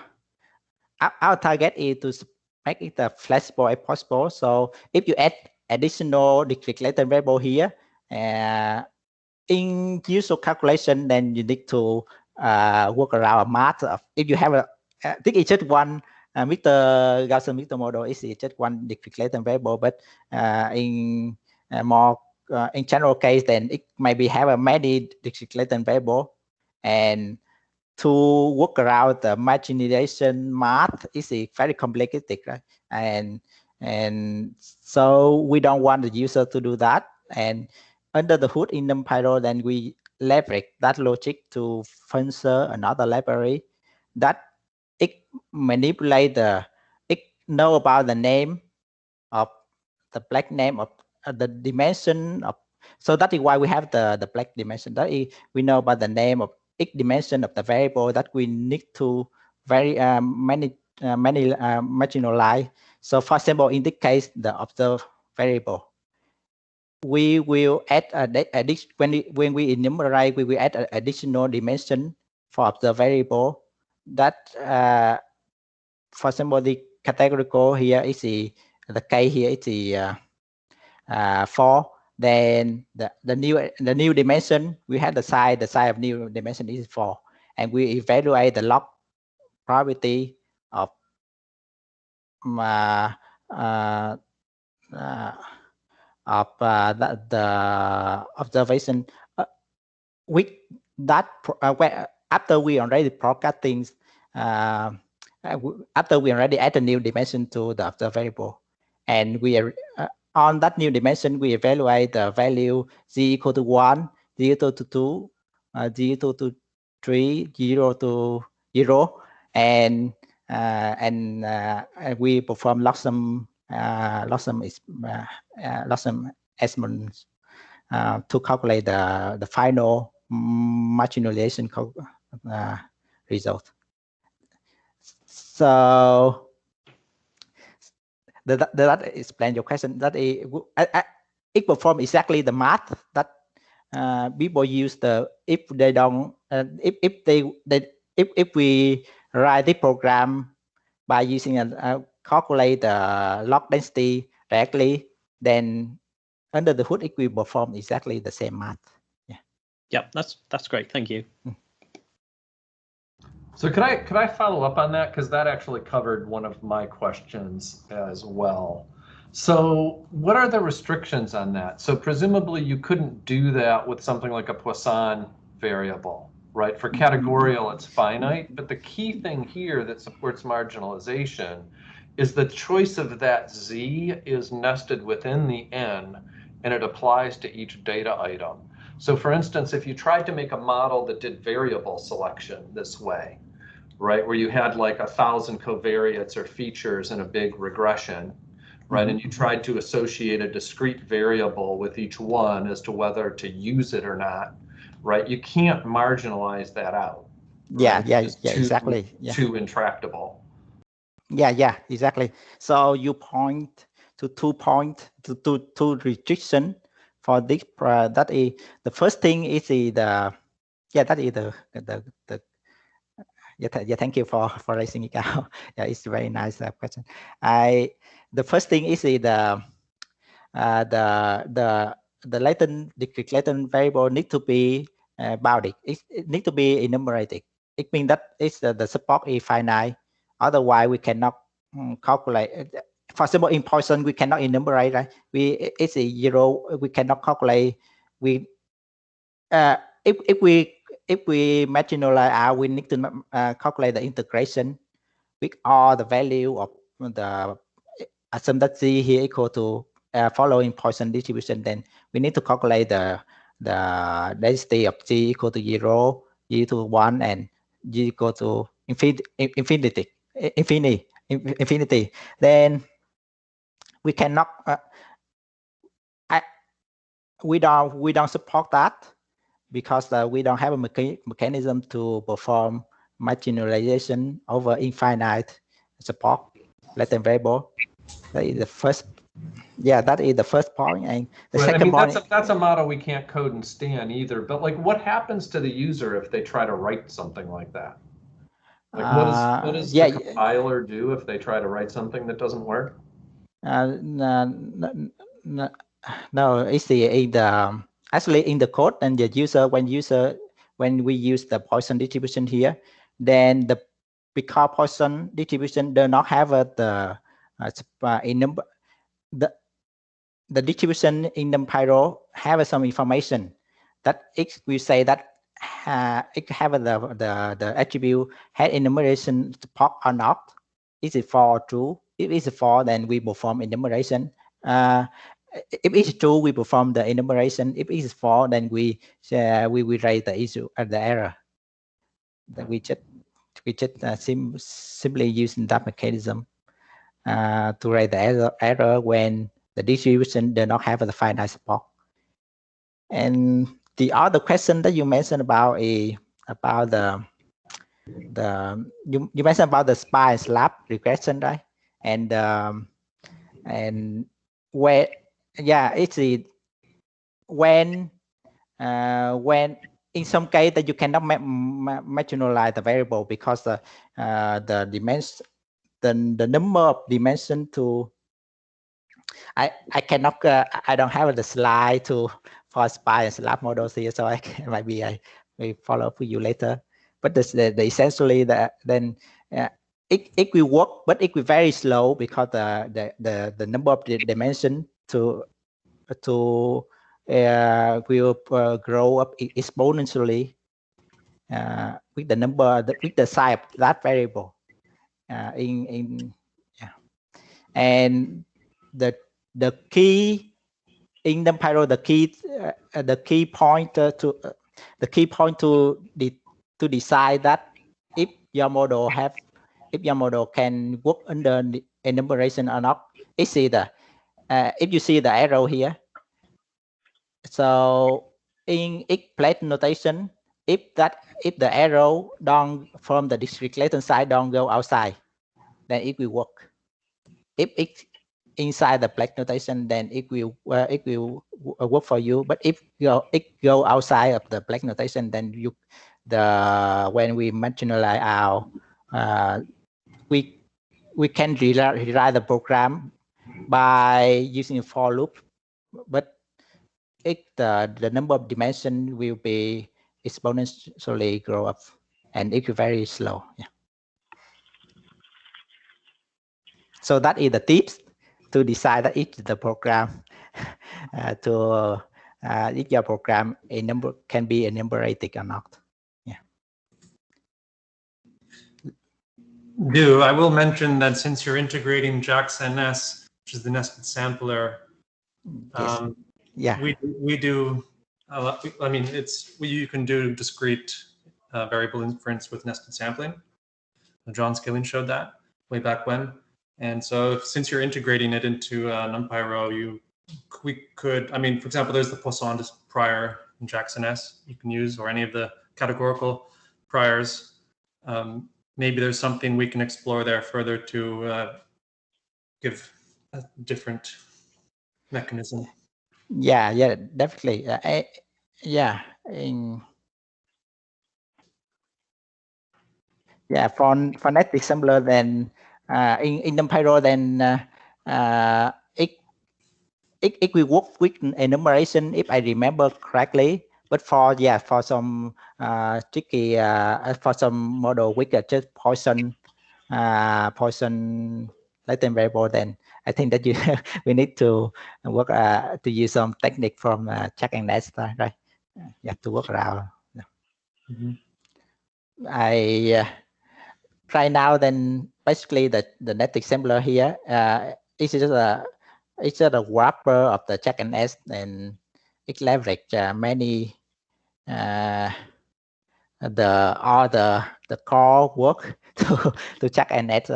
target is to make it as flexible as possible. So if you add additional discrete latent variable here in usual calculation, then you need to work around a math of, if you have this is just one Gaussian mixture model is just one discrete latent variable, but in more in general case, then it maybe have a many discrete latent variable, and to work around the marginalization math is very complicated, right? And so we don't want the user to do that. And under the hood in NumPyro, then we leverage that logic to further another library that it manipulate it know about the name of the black name of the dimension of. So that is why we have the black dimension. That is, we know about the name of each dimension of the variable that we need to many marginalize. So for example, in this case, the observed variable, we will add when we enumerate, we will add an additional dimension for observed variable. That for example, the categorical here is the k here is the 4. Then the new dimension, we have the size of new dimension is 4, and we evaluate the log probability of the observation with that after we already broadcasting after we already add a new dimension to the observed variable, and we are on that new dimension, we evaluate the value z equal to 1, z equal to 2, z equal to 3, 0 to 0, and we perform logsum estimates to calculate the final marginalization result. So that explain your question. That it perform exactly the math that people use if they don't if we write the program by using a calculate the log density directly, then under the hood, it will perform exactly the same math. Yeah. Yep, that's great. Thank you. So could I follow up on that, because that actually covered one of my questions as well. So what are the restrictions on that? So presumably you couldn't do that with something like a Poisson variable, right? For categorical, it's finite, but the key thing here that supports marginalization is the choice of that Z is nested within the N, and it applies to each data item. So for instance, if you tried to make a model that did variable selection this way, right, where you had like 1,000 covariates or features in a big regression, right, and you tried to associate a discrete variable with each one as to whether to use it or not, right, you can't marginalize that out. Right? Yeah, exactly. Yeah. Too intractable. Yeah, exactly. So you point to 2 restriction for this. That is the first thing is that is the yeah, thank you for raising it out. Yeah, it's a very nice question. The first thing is the discrete latent variable need to be bounded. It need to be enumerated. It means that it's the support is finite. Otherwise, we cannot calculate. For example, in Poisson, we cannot enumerate. Right? It's a 0. We cannot calculate. If we marginalize out, we need to calculate the integration with all the value of the assume that Z here equal to following Poisson distribution. Then we need to calculate the density of Z equal to 0, Z equal to 1, and Z equal to infinity. Then we cannot. We don't support that, because we don't have a mechanism to perform marginalization over infinite support latent variable. That is the first. Yeah, that is the first point. And the right, second point. That's a model we can't code and stand either. But like, what happens to the user if they try to write something like that? Like, what does the compiler do if they try to write something that doesn't work? No, it's actually in the code, and the user when we use the Poisson distribution here, then because Poisson distribution does not have the distribution in NumPyro have some information that it will say that it have the attribute had enumeration support or not. Is it false or true? If it's false, then we perform enumeration. If it's true, we perform the enumeration. If it's false, then we raise the issue the error. That we just simply using that mechanism to raise the error when the distribution does not have the finite support. And the other question that you mentioned about you mentioned about the spy and slap regression, right? And where, yeah, it's when in some case that you cannot marginalize the variable because the dimension, the number of dimension to I cannot I don't have the slide for spy and slap models here, so I may follow up with you later. But essentially then it will work, but it will very slow because the number of dimension will grow up exponentially with the number with the size of that variable and the key in NumPyro, the key point to decide that if your model can work under enumeration or not is either if you see the arrow here. So in X plate notation, if the arrow don't from the discrete latent side don't go outside, then it will work. If it's inside the plate notation, then it will work for you. But if it go outside of the plate notation, then when we marginalize out, we can rewrite the program by using for loop, but the number of dimensions will be exponentially grow up, and it's very slow. Yeah. So that is the tips to decide that if the program if your program a number can be enumerated or not. Yeah. I will mention that since you're integrating JAX-NS, which is the nested sampler, Yes. Yeah. we do. I mean, you can do discrete variable inference with nested sampling. John Skilling showed that way back when. And so since you're integrating it into NumPyro, we could, I mean, for example, there's the Poisson prior in JAX-NS you can use, or any of the categorical priors. Maybe there's something we can explore there further to give a different mechanism. Yeah, definitely. Yeah, for next assembler, then in NumPyro, then it will work with enumeration if I remember correctly. But for some tricky for some model with just Poisson latent variable, then I think that we need to work to use some technique from JAX-NS, right? Yeah, to work around. I right now, then basically the net assembler here is just a wrapper of the JAX-NS, and it leverage many the core work to JAX-NS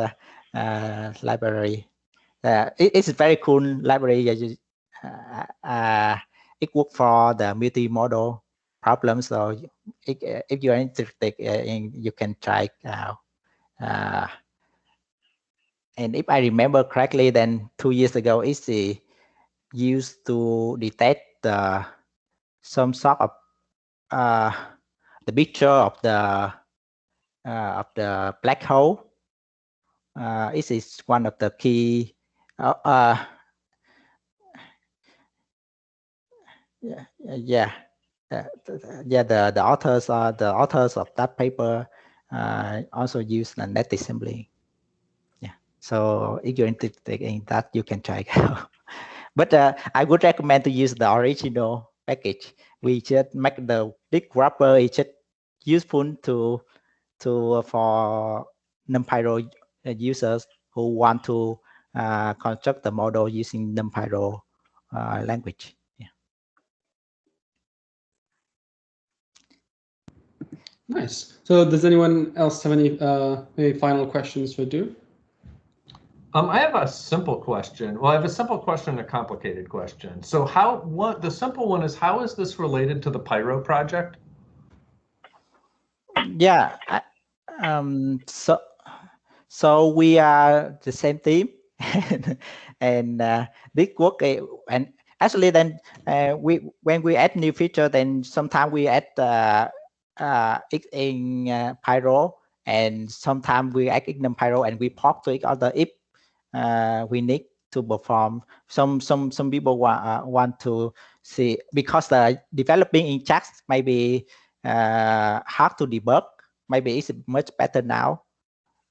library. It's a very cool library. It works for the multi-model problem. So if you are interested, you can try out. And if I remember correctly, then 2 years ago, it's used to detect some sort of the picture of the black hole. It is one of the key. The authors of that paper also use the net assembly. Yeah, so if you're interested in that, you can try it out. But I would recommend to use the original package. We just make the big wrapper. It's just useful for NumPyro users who want to construct the model using NumPyro language. Yeah. Nice. So does anyone else have any maybe final questions for Du? I have a simple question. Well, I have a simple question and a complicated question. So the simple one is, how is this related to the Pyro project? Yeah. So we are the same team, and this work, and actually then when we add new feature, then sometimes we add it in Pyro, and sometimes we add it in NumPyro, and we pop to each other if we need to perform. Some people want to see, because the developing in JAX may be hard to debug. Maybe it's much better now.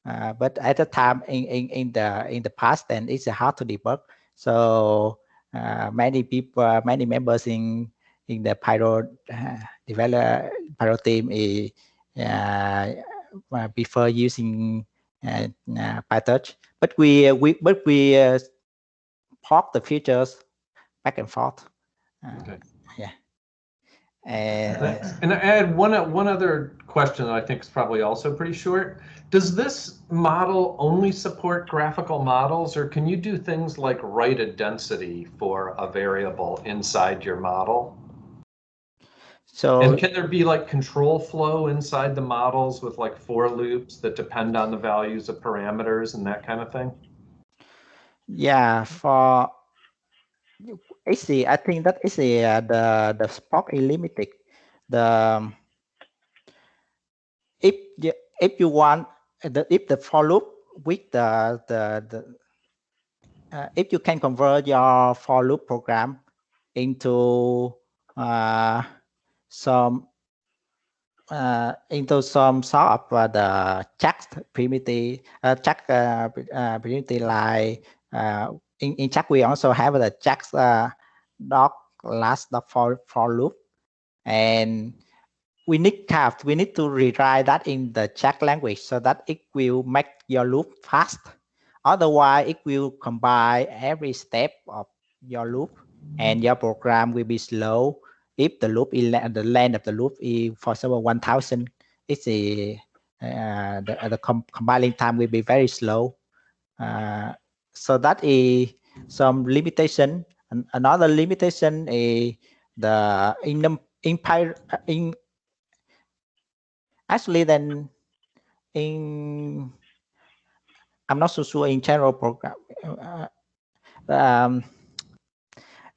But at the time in the past, then it's hard to debug. So many members in the Pyro Pyro team prefer using PyTorch. But we pop the features back and forth. Okay. Yeah. And I had one other question that I think is probably also pretty short. Does this model only support graphical models, or can you do things like write a density for a variable inside your model? And can there be like control flow inside the models with like for loops that depend on the values of parameters and that kind of thing? Yeah, for AC, I think that is the Spock is limited. If you want if the for loop with the if you can convert your for loop program into some sort of the checked primitive, primitive like in check we also have the checks last dot for loop, and we need to rewrite that in the check language so that it will make your loop fast. Otherwise, it will combine every step of your loop, and your program will be slow. If the loop is the length of the loop is, for example, 1,000, it's the compiling time will be very slow. So that is some limitation. And another limitation is the actually then I'm not so sure in general program.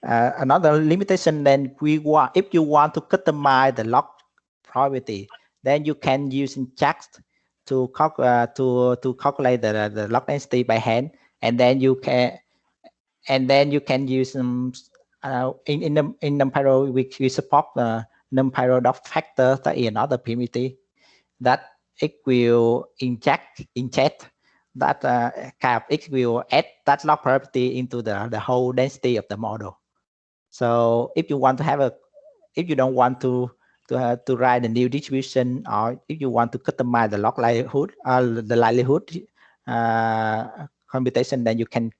Another limitation then if you want to customize the log probability, then you can use checks to calculate the log density by hand, and then you can use in NumPyro we support the NumPyro dot factor, that is another primitive that it will inject that it will add that log property into the whole density of the model. So if you want to if you don't want to write a new distribution, or if you want to customize the log likelihood, the likelihood computation, then you can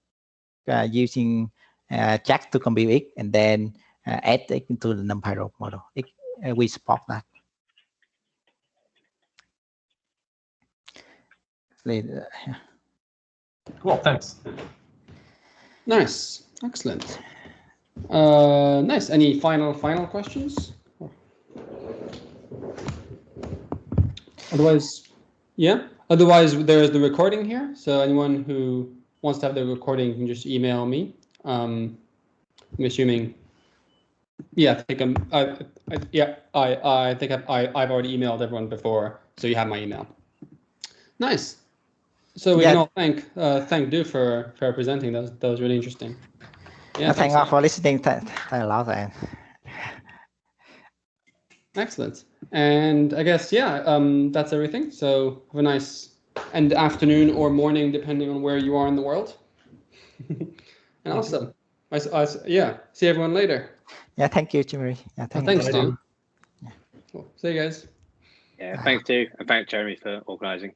using check to compute it, and then add it into the NumPyro model. We support that. Cool, thanks. Nice, excellent. Nice. Any final questions? Otherwise, yeah. Otherwise, there is the recording here. So anyone who wants to have the recording can just email me. I'm assuming. Yeah, I think I think I've already emailed everyone before, so you have my email. Nice. So we can all thank Du for presenting. That was really interesting. Yeah, thank you for listening. Thank a lot. Excellent. And I guess, yeah, that's everything. So have a nice afternoon or morning, depending on where you are in the world. And awesome. Yeah, see everyone later. Yeah, thank you, Jeremy. Yeah, thanks, Du. Yeah. Cool. See you guys. Yeah, thanks, Du, and thanks, Jeremy, for organising.